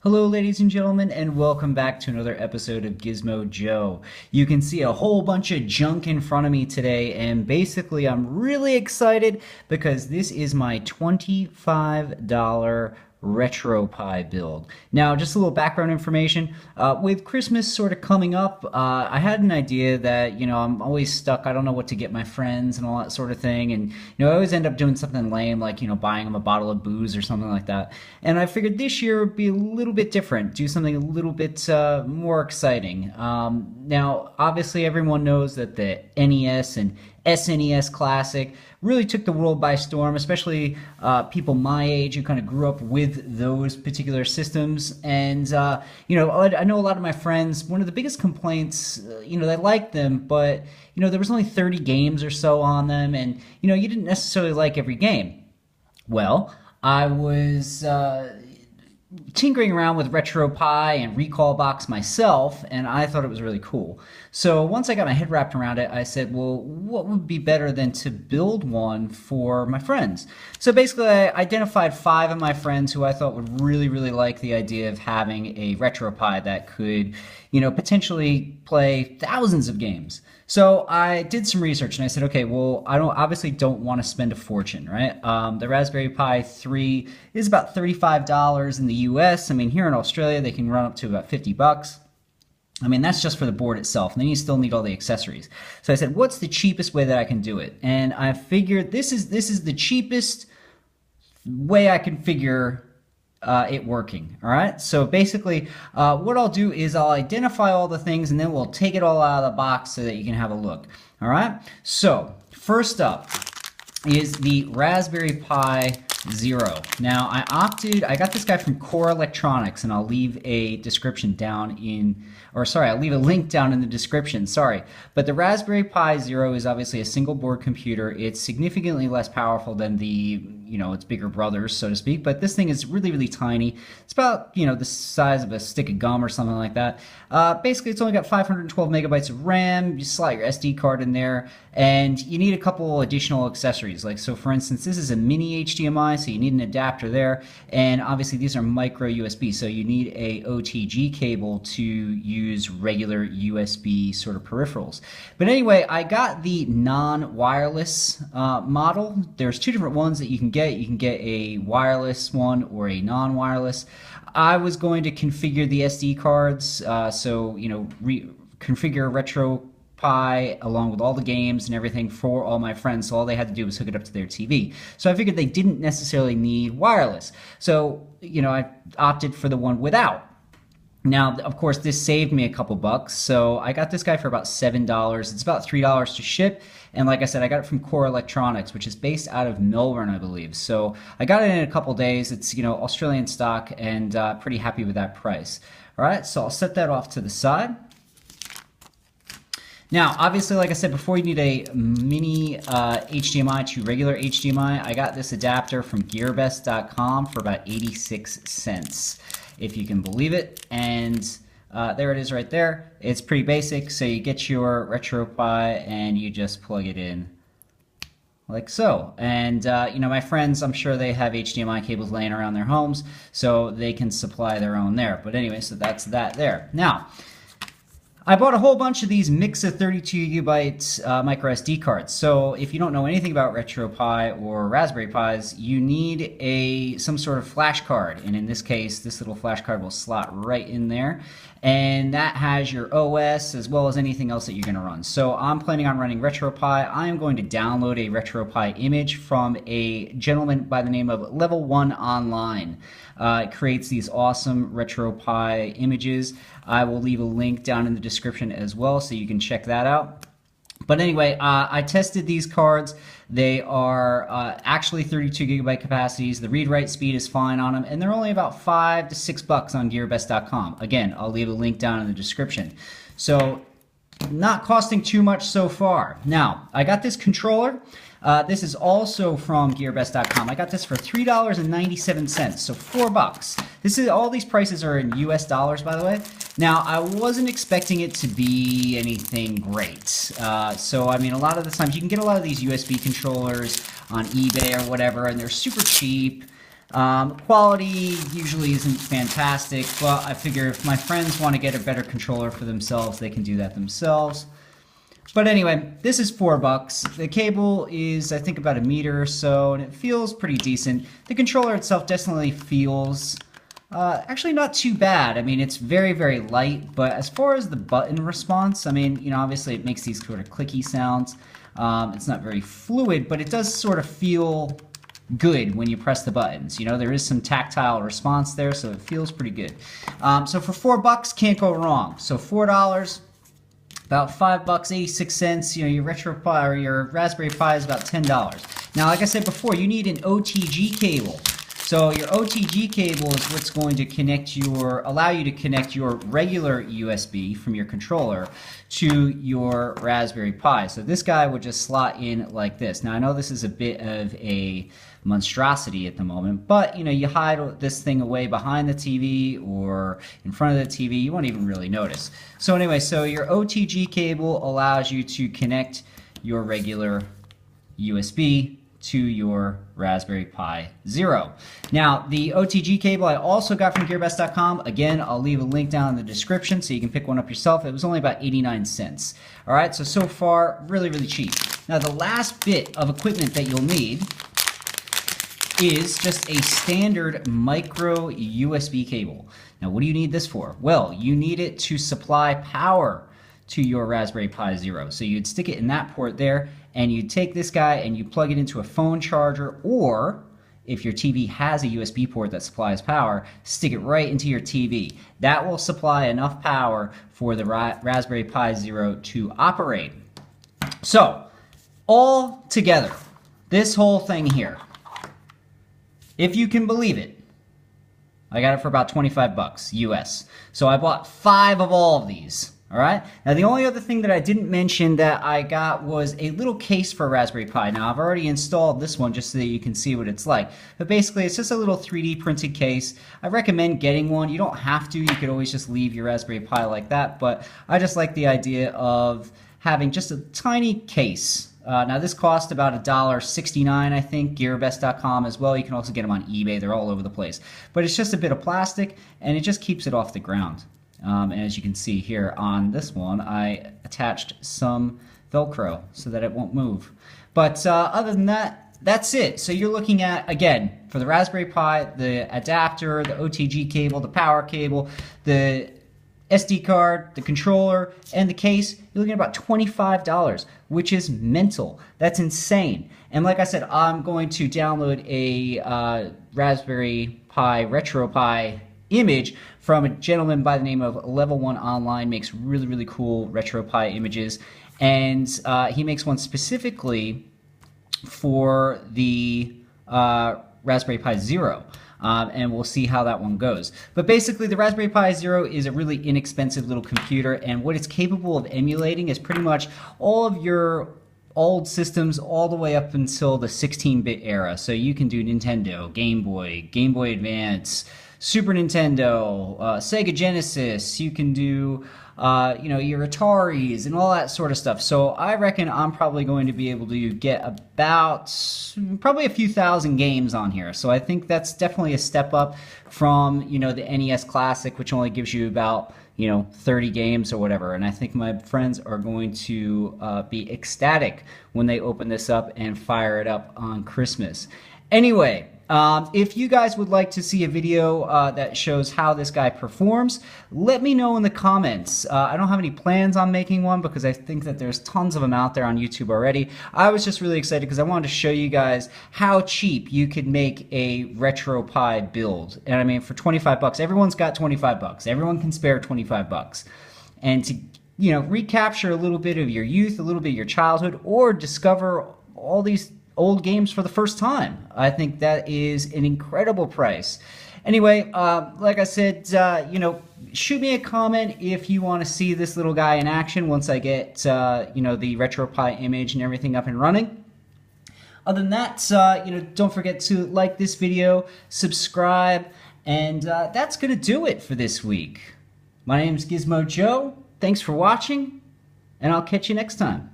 Hello, ladies and gentlemen, and welcome back to another episode of Gizmo Joe. You can see a whole bunch of junk in front of me today, and basically, I'm really excited because this is my $25 RetroPie build. Now, just a little background information. With Christmas sort of coming up, I had an idea that, I'm always stuck. I don't know what to get my friends and all that sort of thing. And, I always end up doing something lame, like, buying them a bottle of booze or something like that. And I figured this year would be a little bit different, do something a little bit more exciting. Now, obviously, everyone knows that the NES and SNES Classic really took the world by storm, especially people my age who kind of grew up with those particular systems. And, I know a lot of my friends, one of the biggest complaints, they liked them, but, there was only 30 games or so on them, and, you didn't necessarily like every game. Well, I was tinkering around with RetroPie and Recalbox myself, and I thought it was really cool. So once I got my head wrapped around it, I said, well, what would be better than to build one for my friends? So basically, I identified 5 of my friends who I thought would really, really like the idea of having a RetroPie that could, potentially play thousands of games. So I did some research and I said, okay, well, I obviously don't want to spend a fortune, right? The Raspberry Pi 3 is about $35 in the US. I mean, here in Australia, they can run up to about 50 bucks. I mean, that's just for the board itself, and then you still need all the accessories. So I said, what's the cheapest way that I can do it? And I figured this is the cheapest way I can figure it working. All right. So basically, what I'll do is I'll identify all the things, and then we'll take it all out of the box so that you can have a look. All right. So first up is the Raspberry Pi Zero. Now I got this guy from Core Electronics, and I'll leave a description down in, or sorry, I'll leave a link down in the description, sorry. But the Raspberry Pi Zero is obviously a single board computer. It's significantly less powerful than the, its bigger brothers, so to speak, but this thing is really, really tiny. It's about, the size of a stick of gum or something like that. Basically, it's only got 512 megabytes of RAM. You slot your SD card in there, and you need a couple additional accessories. Like, so for instance, this is a mini HDMI, so you need an adapter there, and obviously these are micro USB, so you need a OTG cable to use regular USB sort of peripherals. But anyway, I got the non-wireless model. There's 2 different ones that you can get. You can get a wireless one or a non-wireless. I was going to configure the SD cards, configure RetroPie along with all the games and everything for all my friends, so all they had to do was hook it up to their TV. So I figured they didn't necessarily need wireless. So, I opted for the one without. Now, of course, this saved me a couple bucks, so I got this guy for about $7. It's about $3 to ship, and like I said, I got it from Core Electronics, which is based out of Melbourne, I believe. So I got it in a couple days. It's, Australian stock, and pretty happy with that price. All right, so I'll set that off to the side. Now, obviously, like I said before, you need a mini HDMI to regular HDMI. I got this adapter from GearBest.com for about 86 cents, if you can believe it. And there it is right there. It's pretty basic. So you get your RetroPie and you just plug it in like so. And, my friends, I'm sure they have HDMI cables laying around their homes, so they can supply their own there. But anyway, so that's that there. Now, I bought a whole bunch of these Mixa 32 gigabyte micro SD cards. So if you don't know anything about RetroPie or Raspberry Pis, you need some sort of flash card. And in this case, this little flash card will slot right in there. And that has your OS as well as anything else that you're going to run. So I'm planning on running RetroPie. I am going to download a RetroPie image from a gentleman by the name of Level 1 Online. It creates these awesome RetroPie images. I will leave a link down in the description as well, so you can check that out. But anyway, I tested these cards. They are actually 32 gigabyte capacities. The read-write speed is fine on them, and they're only about $5 to $6 on GearBest.com. Again, I'll leave a link down in the description. So, not costing too much so far. Now, I got this controller. This is also from GearBest.com. I got this for $3.97, so $4. This is, all these prices are in US dollars, by the way. Now, I wasn't expecting it to be anything great. So, I mean, a lot of the times you can get a lot of these USB controllers on eBay or whatever, and they're super cheap. Quality usually isn't fantastic, but I figure if my friends want to get a better controller for themselves, they can do that themselves. But anyway, this is $4. The cable is, I think, about a meter or so, and it feels pretty decent. The controller itself definitely feels actually not too bad. I mean, it's very, very light, but as far as the button response, I mean, you know, obviously it makes these sort of clicky sounds. It's not very fluid, but it does sort of feel good when you press the buttons. You know, there is some tactile response there, so it feels pretty good. So for $4, can't go wrong. So $4, about $5, 86 cents. You know, your RetroPie or your Raspberry Pi is about $10. Now, like I said before, you need an OTG cable. So your OTG cable is what's going to allow you to connect your regular USB from your controller to your Raspberry Pi. So this guy would just slot in like this. Now I know this is a bit of a monstrosity at the moment, but you know, you hide this thing away behind the TV or in front of the TV, you won't even really notice. So anyway, so your OTG cable allows you to connect your regular USB to your Raspberry Pi Zero. Now, the OTG cable I also got from GearBest.com. Again, I'll leave a link down in the description so you can pick one up yourself. It was only about 89 cents. All right, so far, really, really cheap. Now, the last bit of equipment that you'll need is just a standard micro USB cable. Now, what do you need this for? Well, you need it to supply power to your Raspberry Pi Zero. So you'd stick it in that port there, and you take this guy and you plug it into a phone charger, or if your TV has a USB port that supplies power, stick it right into your TV. That will supply enough power for the Raspberry Pi Zero to operate. So, all together, this whole thing here, if you can believe it, I got it for about 25 bucks US. So I bought 5 of all of these. All right. Now, the only other thing that I didn't mention that I got was a little case for Raspberry Pi. Now, I've already installed this one just so that you can see what it's like. But basically, it's just a little 3D printed case. I recommend getting one. You don't have to. You could always just leave your Raspberry Pi like that. But I just like the idea of having just a tiny case. Now, this cost about $1.69, I think, GearBest.com as well. You can also get them on eBay. They're all over the place. But it's just a bit of plastic, and it just keeps it off the ground. And as you can see here on this one, I attached some Velcro so that it won't move. But other than that, that's it. So you're looking at, again, for the Raspberry Pi, the adapter, the OTG cable, the power cable, the SD card, the controller, and the case, you're looking at about $25, which is mental. That's insane. And like I said, I'm going to download a Raspberry Pi RetroPie image from a gentleman by the name of Level 1 Online. Makes really, really cool RetroPie images. And he makes one specifically for the Raspberry Pi Zero. And we'll see how that one goes. But basically, the Raspberry Pi Zero is a really inexpensive little computer, and what it's capable of emulating is pretty much all of your old systems all the way up until the 16-bit era. So you can do Nintendo, Game Boy Advance, Super Nintendo, Sega Genesis. You can do you know, your Ataris and all that sort of stuff. So I reckon I'm probably going to be able to get about probably a few thousand games on here. So I think that's definitely a step up from, you know, the NES Classic, which only gives you about, you know, 30 games or whatever. And I think my friends are going to be ecstatic when they open this up and fire it up on Christmas. Anyway, if you guys would like to see a video that shows how this guy performs, let me know in the comments. I don't have any plans on making one because I think that there's tons of them out there on YouTube already. I was just really excited because I wanted to show you guys how cheap you could make a RetroPie build. And I mean, for 25 bucks, everyone's got 25 bucks. Everyone can spare 25 bucks. And to, you know, recapture a little bit of your youth, a little bit of your childhood, or discover all these old games for the first time, I think that is an incredible price. Anyway, like I said, you know, shoot me a comment if you want to see this little guy in action once I get, you know, the RetroPie image and everything up and running. Other than that, you know, don't forget to like this video, subscribe, and that's going to do it for this week. My name's Gizmo Joe. Thanks for watching, and I'll catch you next time.